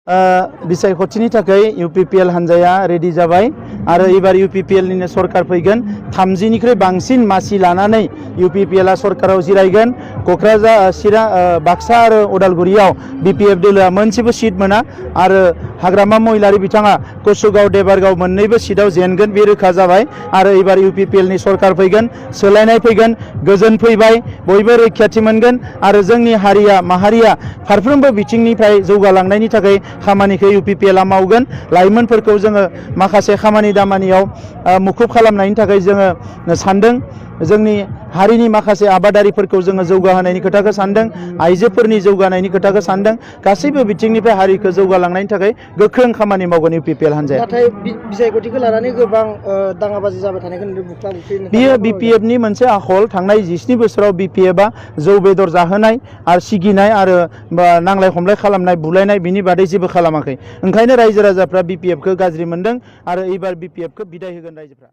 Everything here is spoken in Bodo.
बिसायख'थिनि थाखाय इउपिपिएल हान्जाया रेडि जाबाय आरो एबार इउपिपिएल निनो सरकार फैगोन 30 निख्रुइ बांसिन मासि लानानै इउपिपिएल आ सरकाराव जिरायगोन। क'क्राझार चिरां बाक्सा आरो उदालगुरियाव बिपिएफ दोलोआ मोनसेबो सीट मोना आरो हाग्रामा महिलारि बिथाङा कसुगाव देबारगाव मोननैबो सीटआव जेनगोन बे रोखा जाबाय आरो एबार इउपिपिएल नि सरकार फैगोन, सोलायनाय फैगोन, गोजोन फैबाय, बयबो रैखाथि मोनगोन आरो जोंनि हारिया माहारिया फारफ्रोमबो बिथिंनिफ्राय जौगालांनायनि थाखाय खामानिखौ इउपिपिएल आ मावगोन। लाइमोनफोरखौ जोङो माखासे खामानि दामानियाव मुखुब खालामनायनि थाखाय जोङो सानदों। जोंनि हारिनि माखासे आबादारिफोरखौ जोङो जौगाहोनायनि खोथाखौ सानदों, आइजोफोरनि जौगानायनि खोथाखौ सानदों। गासैबो बिथिंनिफ्राय हारिखौ जौगालांनायनि थाखाय गोख्रों खामानि मावगोन इउपिपिएल हान्जाया। नाथाय बिसायख'थिखौ लानानै गोबां दाङाबाजि जाबाय थानायखौ नुदों, बुख्ला-बुख्लि। बियो बिपिएफ नि मोनसे आखल। थांनाय 17 बोसोराव बिपिएफ आ जौ बेदर जाहोनाय आरो सिगिनाय आरो नांलाय खमलाय खालामनाय बुलायनाय बिनि बादै जेबो खालामाखै। ओंखायनो रायजो राजाफ्रा बिपिएफ खौ गाज्रि मोनदों आरो एबार बिपिएफ खौ बिदाय होगोन रायजोफ्रा।